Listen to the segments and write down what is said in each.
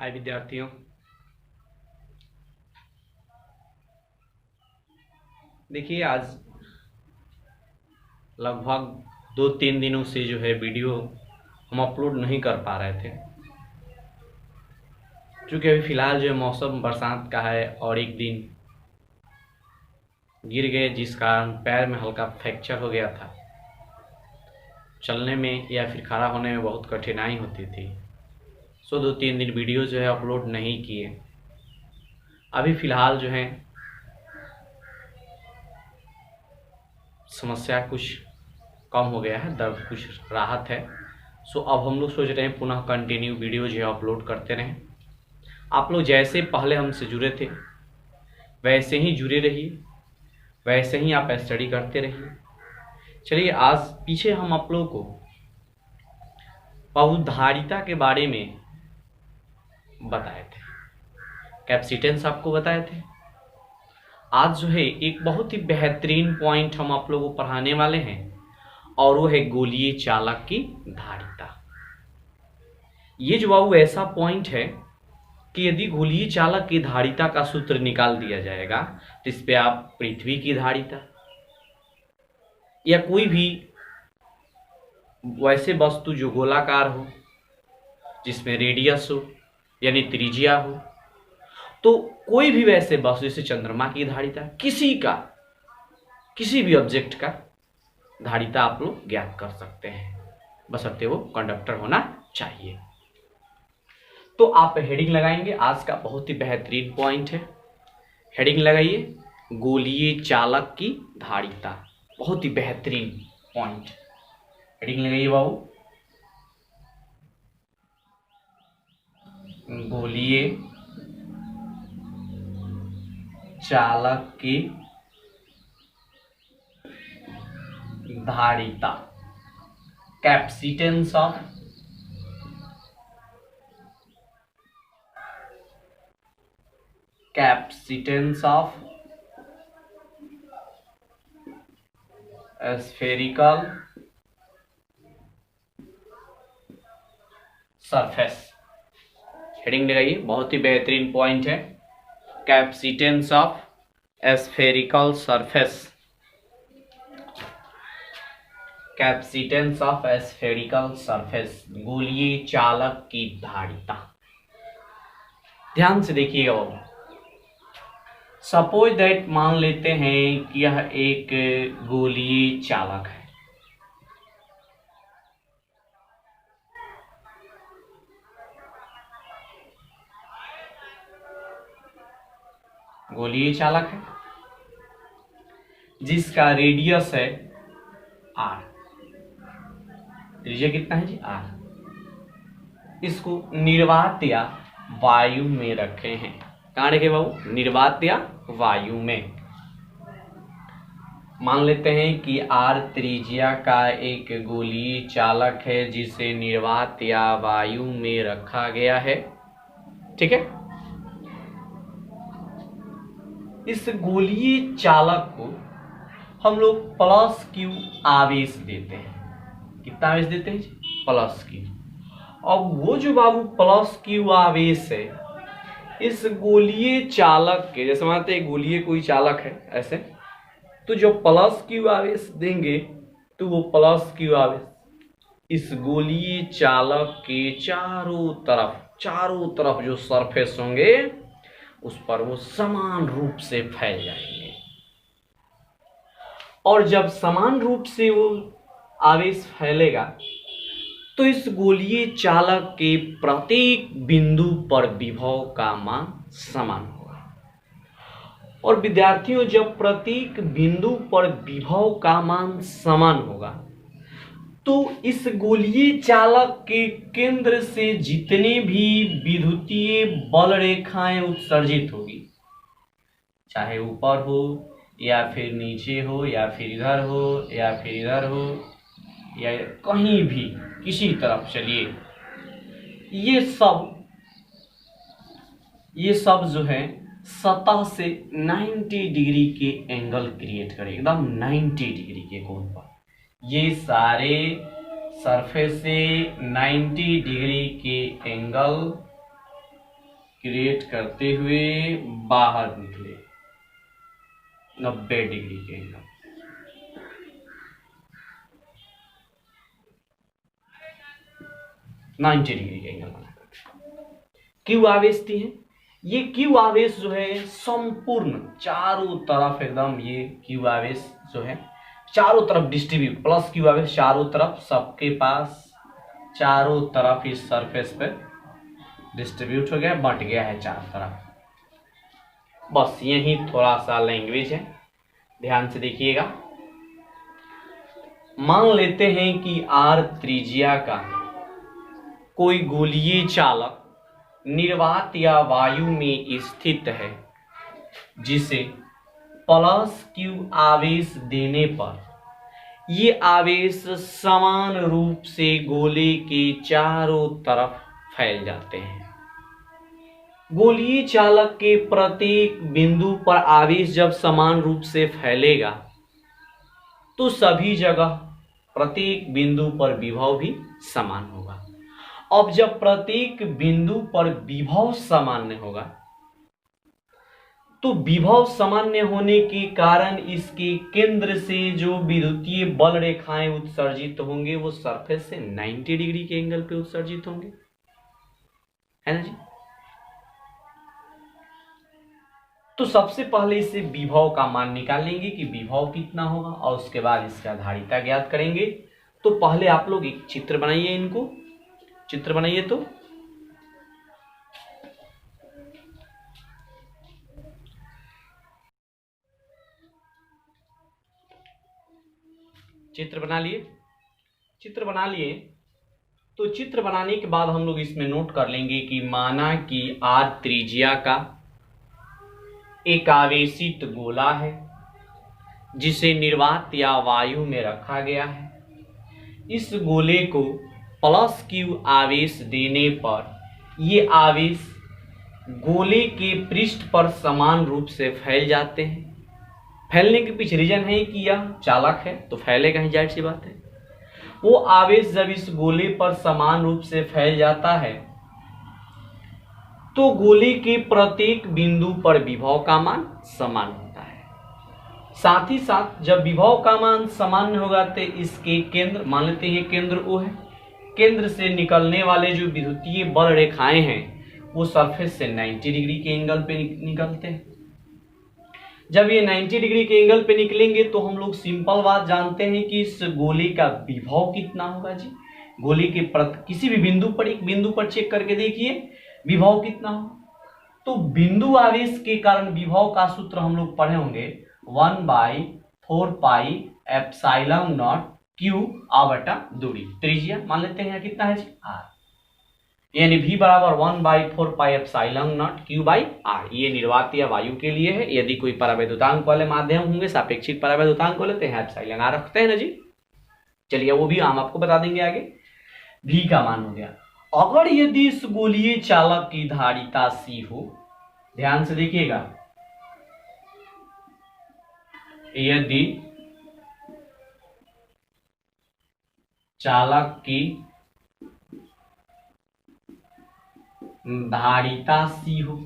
हाय विद्यार्थियों। देखिए, आज लगभग 2-3 दिनों से जो है वीडियो हम अपलोड नहीं कर पा रहे थे, क्योंकि अभी फ़िलहाल जो है मौसम बरसात का है और एक दिन गिर गए जिस कारण पैर में हल्का फ्रैक्चर हो गया था। चलने में या फिर खड़ा होने में बहुत कठिनाई होती थी। 2-3 दिन वीडियो जो है अपलोड नहीं किए। अभी फ़िलहाल जो है समस्या कुछ कम हो गया है, दर्द कुछ राहत है। अब हम लोग सोच रहे हैं पुनः कंटिन्यू वीडियो जो है अपलोड करते रहें। आप लोग जैसे पहले हमसे जुड़े थे वैसे ही जुड़े रहिए, वैसे ही आप स्टडी करते रहिए। चलिए, आज पीछे हम आप लोगों को बहुधारिता के बारे में बताए थे, कैपेसिटेंस आपको बताए थे। आज जो है एक बहुत ही बेहतरीन पॉइंट हम आप लोगों को पढ़ाने वाले हैं और वो है गोलीय चालक की धारिता। ये जो बाबू ऐसा पॉइंट है कि यदि गोलीय चालक की धारिता का सूत्र निकाल दिया जाएगा तो इस पे आप पृथ्वी की धारिता या कोई भी वैसे वस्तु जो गोलाकार हो, जिसमें रेडियस हो यानी त्रिज्या हो, तो कोई भी वैसे वस्तु जैसे चंद्रमा की धारिता, किसी भी ऑब्जेक्ट का धारिता आप लोग ज्ञात कर सकते हैं, बशर्ते वो कंडक्टर होना चाहिए। तो आप हेडिंग लगाएंगे, आज का बहुत ही बेहतरीन पॉइंट है। हेडिंग लगाइए, गोलीय चालक की धारिता। बहुत ही बेहतरीन पॉइंट, हेडिंग लगाइए बाबू, गोलीय चालक की धारिता, capacitance of spherical surface. Heading लगाइए, बहुत ही बेहतरीन पॉइंट है, capacitance of spherical surface, capacitance of spherical surface, गोलीय चालक की धारिता। ध्यान से देखिएगा बाबू, सपोज दैट मान लेते हैं कि यह एक गोलीय चालक है। गोलीय चालक है जिसका रेडियस है r, त्रिज्या कितना है जी r। इसको निर्वात या वायु में रखे हैं। कहाँ रखे बाबू? निर्वात या वायु में। मान लेते हैं कि r त्रिज्या का एक गोलीय चालक है जिसे निर्वात या वायु में रखा गया है। ठीक है, इस गोलीय चालक को हम लोग प्लस क्यू आवेश देते हैं। कितना आवेश देते हैं? Plus Q. अब वो जो बाबू प्लस क्यू आवेश है, इस गोलीय चालक के, जैसे मानते हैं गोलीय कोई चालक है ऐसे, तो जो प्लस क्यू आवेश देंगे तो वो प्लस क्यू आवेश इस गोलीय चालक के चारों तरफ जो सरफेस होंगे उस पर वो समान रूप से फैल जाएंगे। और जब समान रूप से वो आवेश फैलेगा तो इस गोलीय चालक के प्रत्येक बिंदु पर विभव का मान समान होगा। और विद्यार्थियों, जब प्रत्येक बिंदु पर विभव का मान समान होगा तो इस गोलीय चालक के केंद्र से जितने भी विद्युतीय बल रेखाएं उत्सर्जित होगी, चाहे ऊपर हो या फिर नीचे हो या फिर इधर हो या फिर इधर हो या कहीं भी किसी तरफ, चलिए ये सब जो है सतह से 90 डिग्री के एंगल क्रिएट करें, एकदम 90 डिग्री के कोण पर। ये सारे सरफेस से 90 डिग्री के एंगल क्रिएट करते हुए बाहर निकले 90 डिग्री के एंगल। नाइन्टी डिग्री के एंगल बना क्यू आवेश दी है। ये क्यू आवेश जो है संपूर्ण चारों तरफ एकदम, ये क्यू आवेश जो है चारों तरफ डिस्ट्रीब्यूट, प्लस क्यू आवेश चारों तरफ सबके पास चारों तरफ इस सरफेस पे डिस्ट्रीब्यूट हो गया, बंट गया है चारों तरफ। बस यही थोड़ा सा लैंग्वेज है, ध्यान से देखिएगा। मान लेते हैं कि आर त्रिज्या का कोई गोलीय चालक निर्वात या वायु में स्थित है, जिसे प्लस क्यू आवेश देने पर ये आवेश समान रूप से गोले के चारों तरफ फैल जाते हैं। गोलीय चालक के प्रत्येक बिंदु पर आवेश जब समान रूप से फैलेगा तो सभी जगह प्रत्येक बिंदु पर विभव भी समान होगा। अब जब प्रत्येक बिंदु पर विभव सामान्य होगा तो विभव सामान्य होने के कारण इसके केंद्र से जो विद्युतीय बल रेखाएं उत्सर्जित होंगे वो सरफेस से 90 डिग्री के एंगल पे उत्सर्जित होंगे, है ना जी। तो सबसे पहले इसे विभव का मान निकालेंगे कि विभव कितना होगा और उसके बाद इसका धारिता ज्ञात करेंगे। तो पहले आप लोग एक चित्र बनाइए, इनको चित्र बनाइए। तो चित्र बना लिए, चित्र बना लिए। तो चित्र बनाने के बाद हम लोग इसमें नोट कर लेंगे कि माना कि आर त्रिज्या का एक आवेशित गोला है जिसे निर्वात या वायु में रखा गया है। इस गोले को प्लस क्यू आवेश देने पर ये आवेश गोले के पृष्ठ पर समान रूप से फैल जाते हैं। फैलने के पीछे रीजन है कि यह चालक है तो फैलेगा ही, जाहिर सी बात है। वो आवेश जब इस गोले पर समान रूप से फैल जाता है तो गोले के प्रत्येक बिंदु पर विभव का मान समान होता है। साथ ही साथ जब विभव का मान समान होगा तो इसके केंद्र, मान लेते हैं केंद्र O है, केंद्र से निकलने वाले जो विद्युतीय बल रेखाएं हैं वो सरफेस से 90 डिग्री के एंगल पे निकलते हैं। जब ये 90 डिग्री के एंगल पे निकलेंगे तो हम लोग सिंपल बात जानते हैं कि इस गोले का विभव कितना होगा जी। गोले के किसी भी बिंदु पर, एक बिंदु पर चेक करके देखिए विभव कितना हो। तो बिंदु आवेश के कारण विभव का सूत्र हम लोग पढ़े होंगे 1/4 पाई एप्सिलॉन नॉट क्यू बटा दूरी, त्रिज्या मान लेते हैं कितना है जी आर, यानी v बराबर 1/4 pi epsilon naught Q by R. ये निर्वात या वायु के लिए है। यदि कोई परावैद्युतांक वाले माध्यम होंगे, सापेक्षिक परावैद्युतांक को लेते हैं एप्सिलॉन आर रखते हैं ना जी। चलिए वो भी हम आपको बता देंगे आगे। v का मान हो गया। अगर यदि इस गोलीय चालक की धारिता C हो, ध्यान से देखिएगा, यदि चालक की धारिता C हो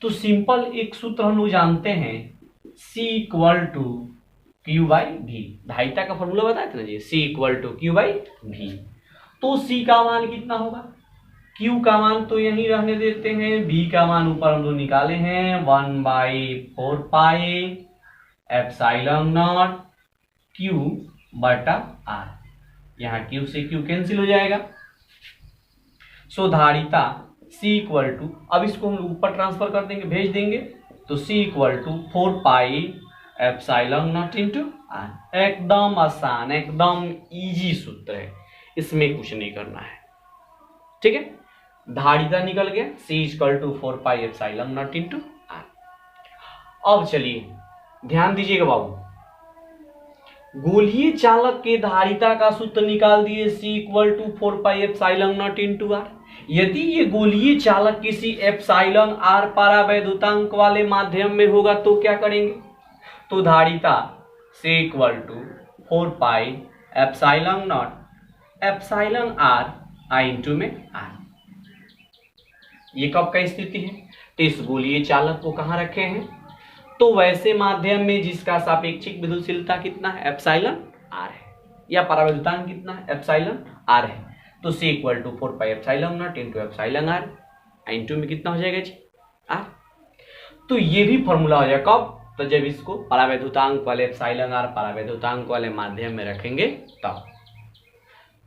तो सिंपल एक सूत्र हम लोग जानते हैं C equal to Q by V. धारिता का फॉर्मूला बताए थे ना जी, C equal to Q by V. तो C का मान कितना होगा, Q का मान तो यही रहने देते हैं, V का मान ऊपर हम लोग निकाले हैं 1/4 पाई एप्सिलॉन नॉट Q बटा R। यहाँ Q से Q कैंसिल हो जाएगा। सो धारिता C इक्वल टू, अब इसको हम ऊपर ट्रांसफर कर देंगे, भेज देंगे, तो C equal to 4 pi epsilon naught into R। एकदम आसान, एकदम इजी सूत्र है, इसमें कुछ नहीं करना है, ठीक है। धारिता निकल गया C equal to 4 pi epsilon naught into R। अब चलिए ध्यान दीजिएगा बाबू, गोलीय चालक के धारिता का सूत्र निकाल दिए C equal to 4 pi epsilon naught into R। यदि ये गोलीय चालक किसी एप्सिलॉन R परावैद्युतांक वाले माध्यम में होगा तो क्या करेंगे, तो धारिता C equal to 4 pi epsilon naught epsilon R I into में R। ये कब का स्थिति है? तो इस गोलीय चालक को कहाँ रखे हैं? तो वैसे माध्यम में जिसका सापेक्षिक विद्युतशीलता कितना है? एप्सिलॉन आर है, या परावैद्युतांक कितना है? एप्सिलॉन आर है। तो C = 4 pi epsilon naught into epsilon R, into में कितना हो जाएगा जी? आर। तो ये भी फॉर्मूला हो जाएगा कब? तो जब इसको परावैद्युतांक वाले एप्सिलॉन आर परावैद्युतांक वाले माध्यम में रखेंगे तब।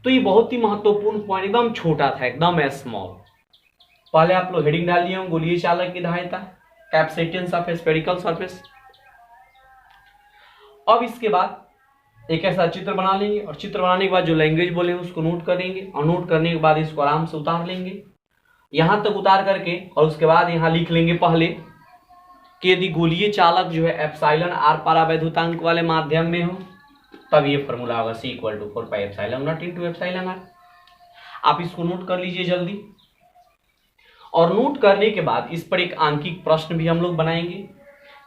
तो ये बहुत ही महत्वपूर्ण पॉइंट, एकदम छोटा था, एकदम स्मॉल। पहले आप लोग हेडिंग डाल दिए गोलीय चालक की धारिता, कैपेसिटेंस ऑफ स्फेरिकल सरफेस। अब इसके बाद एक ऐसा चित्र बना लेंगे, और चित्र बनाने के बाद जो लैंग्वेज बोले उसको नोट करेंगे, और नोट करने के बाद इसको आराम से उतार लेंगे, यहां तक उतार करके, और उसके बाद यहां लिख लेंगे पहले कि यदि गोलीय चालक जो है एप्सिलॉन आर परावैद्युतांक वाले माध्यम में हो तब ये फॉर्मूला होगा C = 4 pi epsilon naught into epsilon R. आप इसको नोट कर लीजिए जल्दी। और नोट करने के बाद इस पर एक आंकिक प्रश्न भी हम लोग बनाएंगे।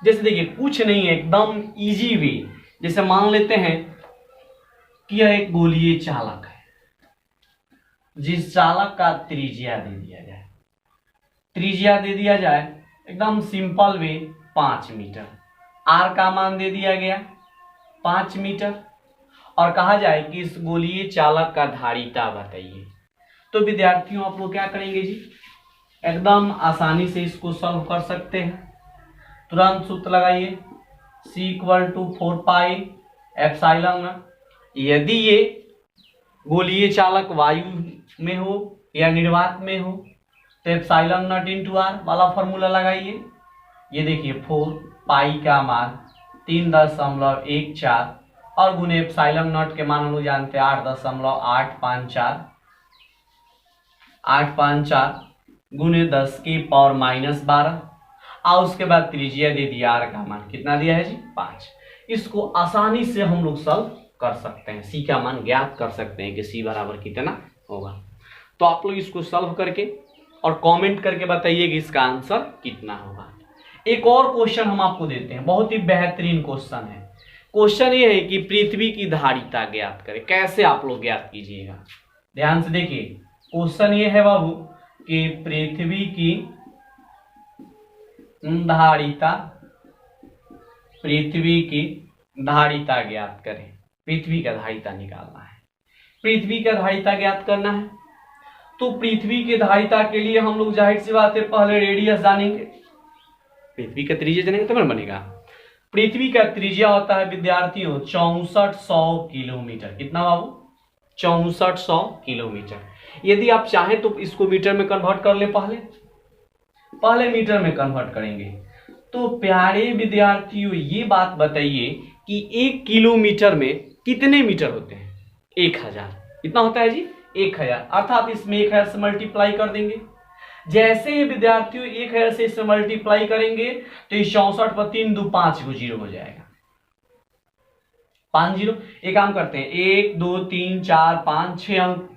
जैसे देखिए, कुछ नहीं है, एकदम इजी वे। जैसे मान लेते हैं कि यह एक गोलीय चालक है, जिस चालक का त्रिज्या दे दिया जाए, एकदम सिंपल वे 5 मीटर, आर का मान दे दिया गया 5 मीटर, और कहा जाए कि इस गोलीय चालक का धारिता बताइए। तो विद्यार्थियों आप लोग क्या करेंगे जी? एकदम आसानी से इसको सॉल्व कर सकते हैं। तुरंत सूत्र लगाइए, C = 4 पाई एप्सिलॉन। यदि ये गोलीय चालक वायु में हो या निर्वात में हो तो एप्सिलॉन नॉट इंटू आर वाला फॉर्मूला लगाइए। ये देखिए 4 पाई का मान 3.14 और गुने एप्सिलॉन नॉट के मान हम लोग जानते हैं 8.854 गुने 10 की पावर -12, और उसके बाद त्रिज्या दे दिया, आर का मान कितना दिया है जी? 5। इसको आसानी से हम लोग सॉल्व कर सकते हैं, सी का मान ज्ञात कर सकते हैं कि सी बराबर कितना होगा। तो आप लोग इसको सॉल्व करके और कमेंट करके बताइए कि इसका आंसर कितना होगा। एक और क्वेश्चन हम आपको देते हैं, बहुत ही बेहतरीन क्वेश्चन है। क्वेश्चन ये है कि पृथ्वी की धारिता ज्ञात करें। कैसे आप लोग ज्ञात कीजिएगा? ध्यान से देखिए, क्वेश्चन ये है बाबू कि पृथ्वी की धारिता ज्ञात करें। पृथ्वी का धारिता निकालना है, पृथ्वी का धारिता ज्ञात करना है। तो पृथ्वी के धारिता के लिए हम लोग जाहिर सी बात है पहले रेडियस जानेंगे, पृथ्वी का त्रिज्या जानेंगे तब बनेगा। पृथ्वी का त्रिज्या होता है विद्यार्थियों 6400 किलोमीटर। कितना बाबू? 6400 किलोमीटर। यदि आप चाहें तो इसको मीटर में कन्वर्ट कर ले, पहले मीटर में कन्वर्ट करेंगे। तो प्यारे विद्यार्थियों ये बात बताइए कि 1 किलोमीटर में कितने मीटर होते हैं? 1000। कितना होता है जी? 1000। अर्थात इसमें 1000 से मल्टीप्लाई कर देंगे। जैसे ही विद्यार्थियों 1000 से इससे मल्टीप्लाई करेंगे तो इस 64 पर 3 2 5 को 0 हो जाएगा, 5 0। एक काम करते हैं, 1 2 3 4 5 6 अंक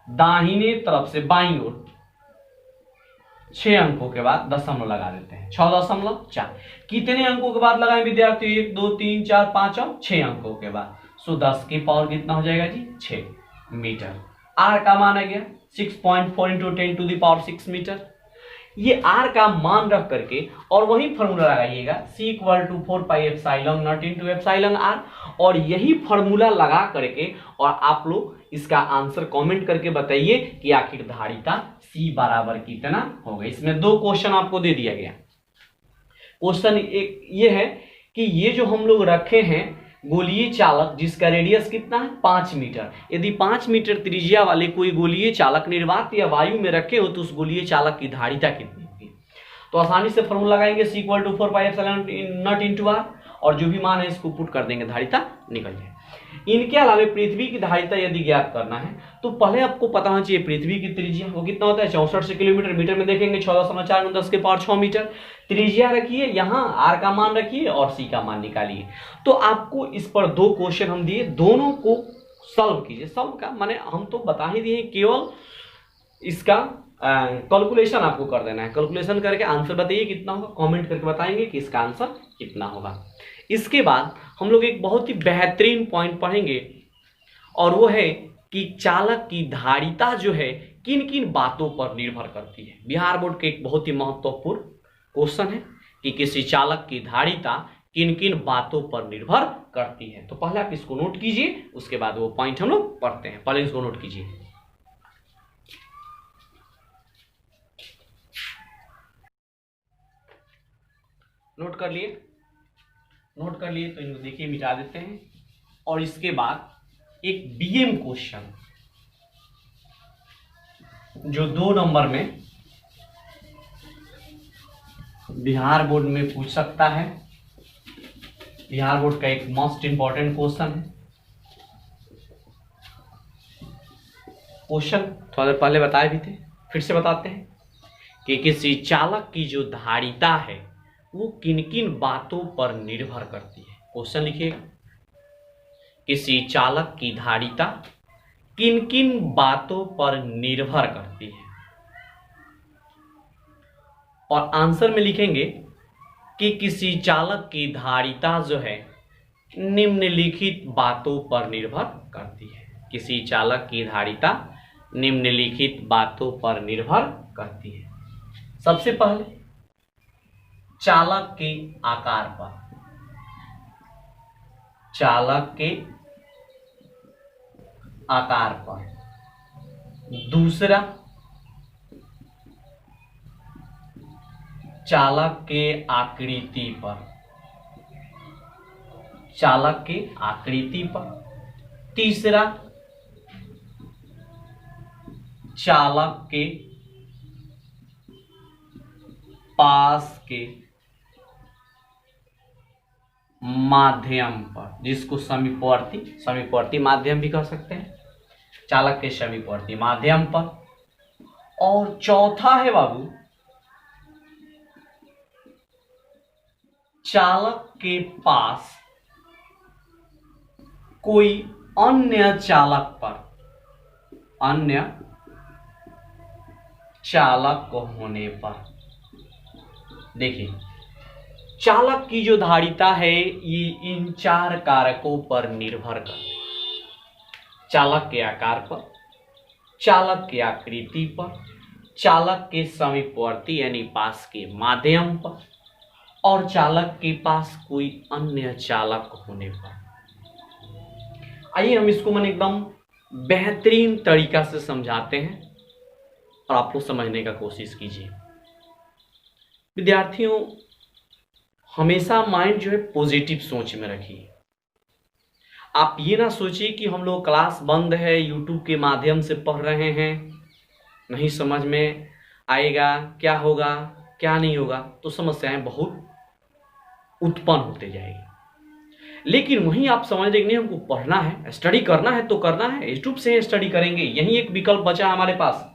दाहिने तरफ से बाईं ओर 6 अंकों के बाद दशमलव लगा देते हैं, 6.4। कितने अंकों के बाद लगाएं विद्यार्थी? 1 2 3 4 5 और 6 अंकों के बाद। सो 10 की पावर कितना हो जाएगा जी? 6 मीटर। आर का मान आ गया 6.4 × 10⁶ मीटर। ये आर का मान रख करके और वही फॉर्मूला लगाइएगा, C = 4 pi epsilon naught into epsilon R, और यही फॉर्मूला लगा करके और आप लोग इसका आंसर कमेंट करके बताइए कि आखिर धारिता C बराबर कितना होगा। इसमें 2 क्वेश्चन आपको दे दिया गया। क्वेश्चन एक ये है कि ये जो हम लोग रखे हैं गोलीय चालक जिसका रेडियस कितना है? 5 मीटर। यदि 5 मीटर त्रिज्या वाले कोई गोलीय चालक निर्वात या वायु में रखे हो तो उस गोलीय चालक की धारिता कितनी होगी? तो आसानी से फॉर्मूला लगाएंगे, C = 4 pi epsilon naught into R, और जो भी मान है इसको पुट कर देंगे, धारिता निकल जाए। इनके अलावा पृथ्वी की धारिता यदि ज्ञात करना है तो पहले आपको पता होना चाहिए पृथ्वी की त्रिज्या वो कितना होता है? 64 किलोमीटर। मीटर में देखेंगे 14.4 10 के पावर 6 मीटर। त्रिज्या रखिए, यहाँ आर का मान रखिए और सी का मान निकालिए। तो आपको इस पर 2 क्वेश्चन हम दिए, दोनों को सॉल्व कीजिए। सॉल्व का माने हम तो बता ही दिए, केवल इसका कैलकुलेशन आपको कर देना है। कैलकुलेशन करके आंसर बताइए कितना होगा, कमेंट करके बताएंगे कि इसका आंसर कितना होगा। इसके बाद हम लोग एक बहुत ही बेहतरीन पॉइंट पढ़ेंगे और वो है कि चालक की धारिता जो है किन किन बातों पर निर्भर करती है। बिहार बोर्ड के एक बहुत ही महत्वपूर्ण क्वेश्चन है कि किसी चालक की धारिता किन किन बातों पर निर्भर करती है। तो पहले आप इसको नोट कीजिए, उसके बाद वो पॉइंट हम लोग पढ़ते हैं। पहले इसको नोट कीजिए। नोट कर लिए? नोट कर लिए तो इनको देखिए मिटा देते हैं। और इसके बाद एक बीएम क्वेश्चन जो 2 नंबर में बिहार बोर्ड में पूछ सकता है। बिहार बोर्ड का एक मोस्ट इंपॉर्टेंट क्वेश्चन है। क्वेश्चन थोड़ा देर पहले बताए भी थे, फिर से बताते हैं कि किसी चालक की जो धारिता है वो किन किन बातों पर निर्भर करती है। क्वेश्चन लिखिए, किसी चालक की धारिता किन किन बातों पर निर्भर करती है। और आंसर में लिखेंगे कि किसी चालक की धारिता जो है निम्नलिखित बातों पर निर्भर करती है। किसी चालक की धारिता निम्नलिखित बातों पर निर्भर करती है। सबसे पहले चालक के आकार पर। चालक के आकार पर। दूसरा, चालक के आकृति पर। चालक के आकृति पर। तीसरा, चालक के पास के माध्यम पर, जिसको समीपवर्ती माध्यम भी कह सकते हैं। चालक के समीपवर्ती माध्यम पर। और चौथा है बाबू, चालक के पास कोई अन्य चालक पर, अन्य चालक को होने पर। देखिए, चालक की जो धारिता है ये इन 4 कारकों पर निर्भर करती है। चालक के आकार पर, चालक की आकृति पर, चालक के समीपवर्ती यानी पास के माध्यम पर, और चालक के पास कोई अन्य चालक होने पर। आइए हम इसको मन एकदम बेहतरीन तरीका से समझाते हैं और आप लोग समझने का कोशिश कीजिए। विद्यार्थियों, हमेशा माइंड जो है पॉजिटिव सोच में रखिए। आप ये ना सोचिए कि हम लोग क्लास बंद है, यूट्यूब के माध्यम से पढ़ रहे हैं, नहीं समझ में आएगा, क्या होगा क्या नहीं होगा, तो समस्याएं बहुत उत्पन्न होते जाएगी। लेकिन वहीं आप समझ रहे कि नहीं, हमको पढ़ना है, स्टडी करना है तो करना है, यूट्यूब से स्टडी करेंगे, यही एक विकल्प बचा हमारे पास,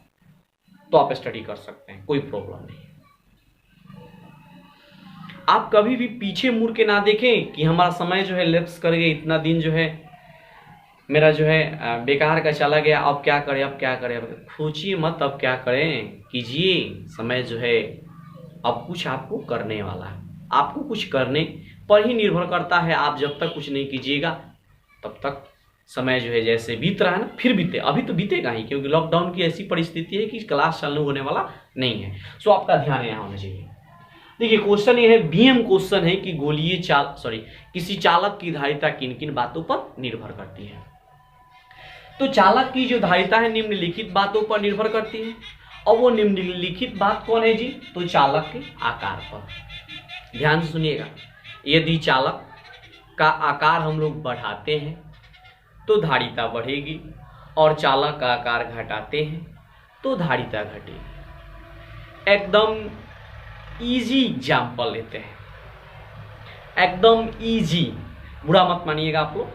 तो आप स्टडी कर सकते हैं, कोई प्रॉब्लम नहीं। आप कभी भी पीछे मुड़ के ना देखें कि हमारा समय जो है लैप्स कर गए, इतना दिन जो है मेरा जो है बेकार का चला गया, अब क्या करें, अब क्या करें। सोचिए मत अब क्या करें, कीजिए। समय जो है अब कुछ आपको करने वाला है, आपको कुछ करने पर ही निर्भर करता है। आप जब तक कुछ नहीं कीजिएगा तब तक समय जो है जैसे बीत रहा है ना, फिर बीते, अभी तो बीतेगा ही, क्योंकि लॉकडाउन की ऐसी परिस्थिति है कि क्लास चालू होने वाला नहीं है। सो आपका ध्यान यहाँ होना चाहिए। देखिए, क्वेश्चन ये है, बीएम क्वेश्चन है कि किसी चालक की धारिता किन किन बातों पर निर्भर करती है। तो चालक की जो धारिता है निम्नलिखित बातों पर निर्भर करती है। और वो निम्नलिखित बात कौन है जी? तो चालक के आकार पर। ध्यान से सुनिएगा, यदि चालक का आकार हम लोग बढ़ाते हैं तो धारिता बढ़ेगी, और चालक का आकार घटाते हैं तो धारिता घटेगी। एकदम इजी एग्जाम्पल लेते हैं, एकदम इजी, बुरा मत मानिएगा आप लोग,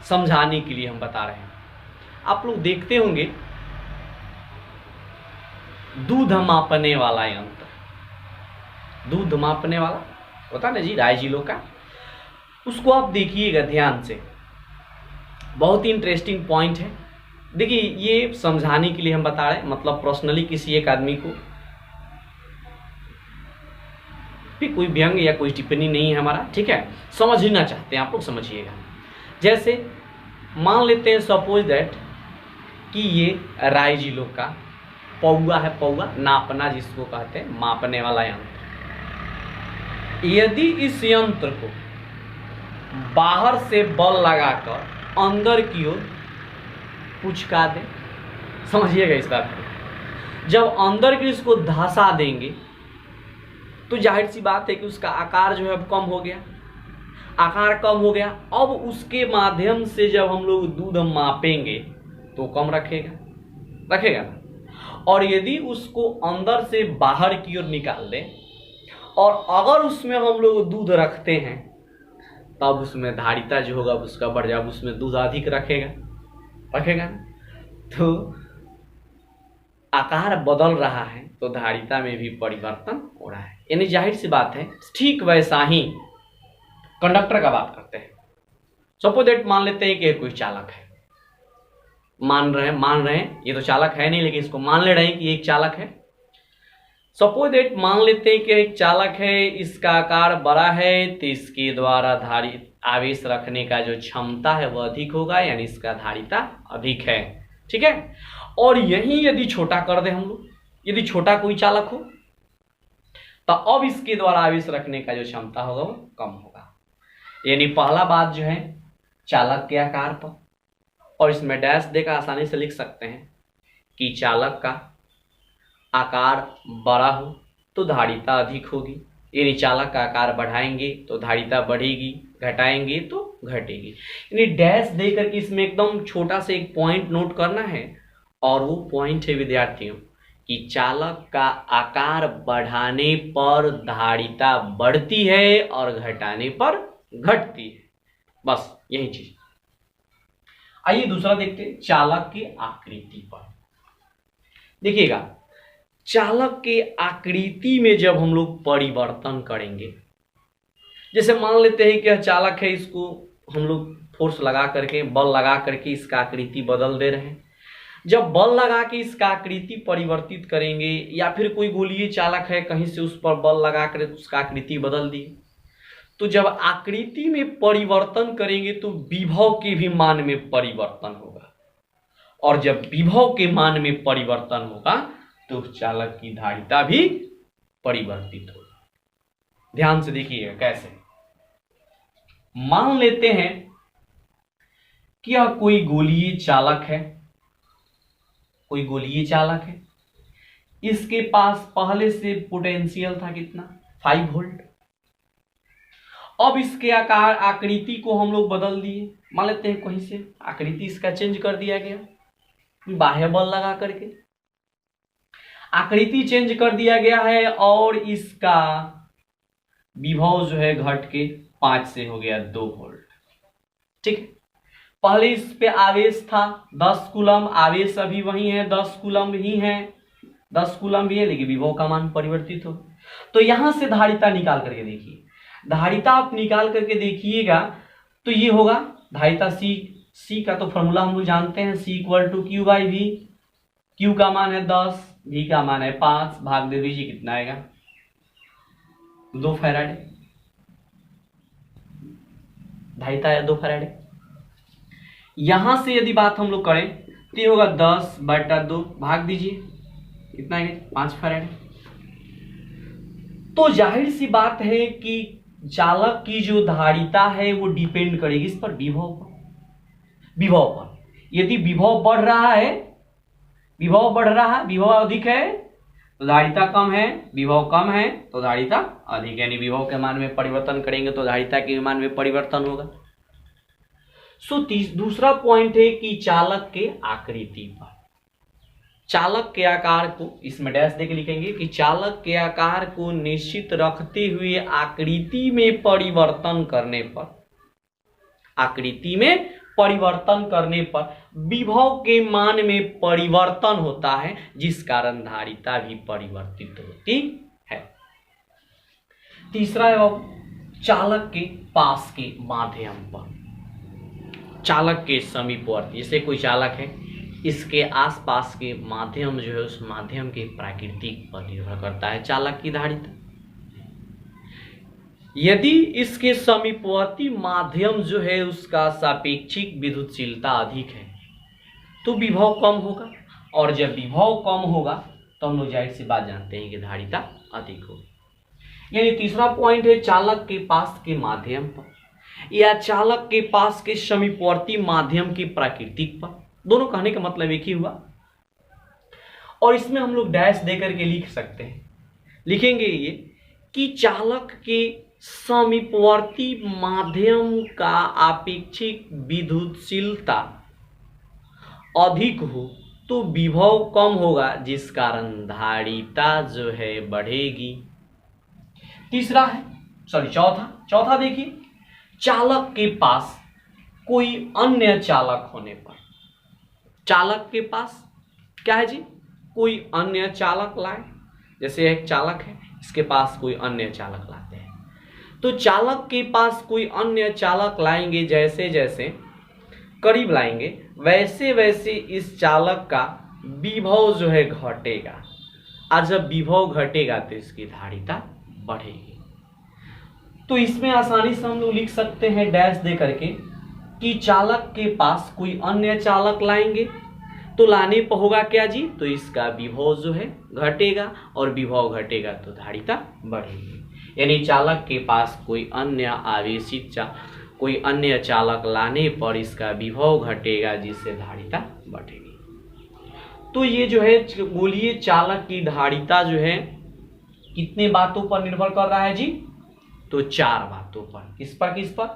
समझाने के लिए हम बता रहे हैं। आप लोग देखते होंगे दूध मापने वाला यंत्र, दूध मापने वाला होता ना जी, राय जी लोग का, उसको आप देखिएगा ध्यान से, बहुत ही इंटरेस्टिंग पॉइंट है। देखिए, ये समझाने के लिए हम बता रहे हैं, मतलब पर्सनली किसी एक आदमी को भी कोई व्यंग या कोई टिप्पणी नहीं है हमारा, ठीक है, समझना चाहते हैं आप लोग, समझिएगा। जैसे मान लेते हैं सपोज दैट कि ये राय जी लोग का पौआ है, पौआ नापना जिसको कहते हैं, मापने वाला यंत्र। यदि इस यंत्र को बाहर से बल लगाकर अंदर की ओर पुचका दे, समझिएगा इस बात को, जब अंदर की इसको धंसा देंगे तो जाहिर सी बात है कि उसका आकार जो है अब कम हो गया, आकार कम हो गया। अब उसके माध्यम से जब हम लोग दूध मापेंगे तो कम रखेगा ना। और यदि उसको अंदर से बाहर की ओर निकाल दें और अगर उसमें हम लोग दूध रखते हैं तब उसमें धारिता जो होगा उसका बढ़ जाएगा, उसमें दूध अधिक रखेगा ना। तो आकार बदल रहा है तो धारिता में भी परिवर्तन हो रहा है, यानी जाहिर सी बात है। ठीक वैसा ही कंडक्टर का बात करते हैं। सपोज दैट मान लेते हैं कि कोई चालक है, मान रहे हैं ये तो चालक है नहीं लेकिन इसको मान ले रहे हैं कि एक चालक है। सपोज दैट मान लेते हैं कि एक चालक है, इसका आकार बड़ा है तो इसके द्वारा धारित आवेश रखने का जो क्षमता है वह अधिक होगा, यानी इसका धारिता अधिक है, ठीक है। और यही यदि छोटा कर दे हम लोग, यदि छोटा कोई चालक हो तो अब इसके द्वारा आवेश रखने का जो क्षमता होगा वो कम होगा। यानी पहला बात जो है चालक के आकार पर, और इसमें डैश देकर आसानी से लिख सकते हैं कि चालक का आकार बड़ा हो तो धारिता अधिक होगी, यानी चालक का आकार बढ़ाएंगे तो धारिता बढ़ेगी, घटाएंगे तो घटेगी। यानी डैश देकर के इसमें एकदम छोटा सा एक पॉइंट नोट करना है, और वो पॉइंट है विद्यार्थियों कि चालक का आकार बढ़ाने पर धारिता बढ़ती है और घटाने पर घटती है, बस यही चीज। आइए दूसरा देखते हैं चालक की आकृति पर। देखिएगा चालक के आकृति में जब हम लोग परिवर्तन करेंगे, जैसे मान लेते हैं कि चालक है, इसको हम लोग फोर्स लगा करके, बल लगा करके इसका आकृति बदल दे रहे हैं। जब बल लगा के इसका आकृति परिवर्तित करेंगे, या फिर कोई गोलीय चालक है कहीं से उस पर बल लगा कर उसका आकृति बदल दिए, तो जब आकृति में परिवर्तन करेंगे तो विभव के भी मान में परिवर्तन होगा, और जब विभव के मान में परिवर्तन होगा तो चालक की धारिता भी परिवर्तित होगा। ध्यान से देखिएगा कैसे। मान लेते हैं कि यह कोई गोलीय चालक है, इसके पास पहले से पोटेंशियल था कितना, 5 वोल्ट। अब इसके आकार आकृति को हम लोग बदल दिए, मान लेते हैं कहीं से आकृति इसका चेंज कर दिया गया, बाह्य बल लगा करके आकृति चेंज कर दिया गया है, और इसका विभव जो है घट के 5 से हो गया 2 वोल्ट, ठीक। पहले इस पे आवेश था 10 कूलम, आवेश अभी वही है 10 कूलम ही है, 10 कूलम भी है, लेकिन विभव का मान परिवर्तित हो। तो यहां से धारिता निकाल करके देखिए, धारिता आप निकाल करके देखिएगा तो ये होगा धारिता सी का तो फॉर्मूला हम लोग जानते हैं, C = Q/V। Q का मान है 10, V का मान है 5, भाग दे दीजिए कितना आएगा, 2 फैराड। धारिता है 2 फैराड। यहां से यदि बात हम लोग करें तो ये होगा 10/2, भाग दीजिए कितना है, 5 फैराड। तो जाहिर सी बात है कि चालक की जो धारिता है वो डिपेंड करेगी इस पर, विभव पर। यदि विभव बढ़ रहा है, विभव अधिक है तो धारिता कम है, विभव कम है तो धारिता अधिक, यानी विभव के मान में परिवर्तन करेंगे तो धारिता के मान में परिवर्तन होगा। दूसरा पॉइंट है कि चालक के आकृति पर, चालक के आकार को इसमें डैश देके लिखेंगे कि चालक के आकार को निश्चित रखते हुए आकृति में परिवर्तन करने पर, आकृति में परिवर्तन करने पर विभव के मान में परिवर्तन होता है, जिस कारण धारिता भी परिवर्तित होती है। तीसरा है चालक के पास के माध्यम पर, चालक के समीपवर्ती, जैसे कोई चालक है इसके आसपास के माध्यम जो है उस माध्यम के प्राकृतिक पर निर्भर करता है चालक की धारिता। यदि इसके समीपवर्ती माध्यम जो है उसका सापेक्षिक विद्युतशीलता अधिक है तो विभव कम होगा, और जब विभव कम होगा तो हम लोग जाहिर सी बात जानते हैं कि धारिता अधिक होगी। यानी तीसरा पॉइंट है चालक के पास के माध्यम पर या चालक के पास के समीपवर्ती माध्यम की प्राकृतिक पर, दोनों कहने का मतलब एक ही हुआ। और इसमें हम लोग डैश देकर के लिख सकते हैं, लिखेंगे ये कि चालक के समीपवर्ती माध्यम का आपेक्षिक विद्युतशीलता अधिक हो तो विभव कम होगा, जिस कारण धारिता जो है बढ़ेगी। तीसरा है चौथा देखिए, चालक के पास कोई अन्य चालक होने पर, चालक के पास क्या है जी, कोई अन्य चालक लाए, जैसे एक चालक है इसके पास कोई अन्य चालक लाते हैं, तो चालक के पास कोई अन्य चालक लाएंगे, जैसे जैसे करीब लाएंगे वैसे वैसे इस चालक का विभव जो है घटेगा, और जब विभव घटेगा तो इसकी धारिता बढ़ेगी। तो इसमें आसानी से हम लोग लिख सकते हैं डैश दे करके कि चालक के पास कोई अन्य चालक लाएंगे, तो लाने पर होगा क्या जी, तो इसका विभव जो है घटेगा, और विभव घटेगा तो धारिता बढ़ेगी। यानी चालक के पास कोई अन्य आवेशित कोई अन्य चालक लाने पर इसका विभव घटेगा, जिससे धारिता बढ़ेगी। तो ये जो है गोलीय चालक की धारिता जो है कितने बातों पर निर्भर कर रहा है जी, तो 4 बातों पर। किस पर?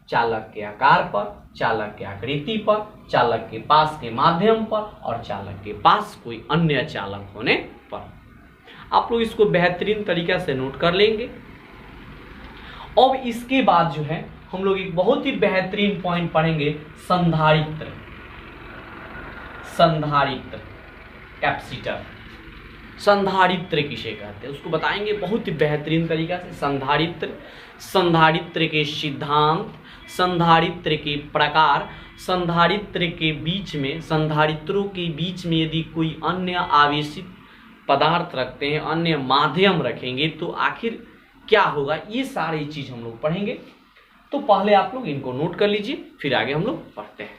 चालक के आकार पर, चालक के आकृति पर, चालक के पास के माध्यम पर, और चालक के पास कोई अन्य चालक होने पर। आप लोग इसको बेहतरीन तरीका से नोट कर लेंगे। अब इसके बाद जो है हम लोग एक बहुत ही बेहतरीन पॉइंट पढ़ेंगे, संधारित्र कैपेसिटर। संधारित्र किसे कहते हैं उसको बताएंगे बहुत ही बेहतरीन तरीका से। संधारित्र के सिद्धांत, संधारित्र के प्रकार, संधारित्र के बीच में, संधारित्रों के बीच में यदि कोई अन्य आवेशित पदार्थ रखते हैं, अन्य माध्यम रखेंगे तो आखिर क्या होगा, ये सारी चीज हम लोग पढ़ेंगे। तो पहले आप लोग इनको नोट कर लीजिए, फिर आगे हम लोग पढ़ते हैं।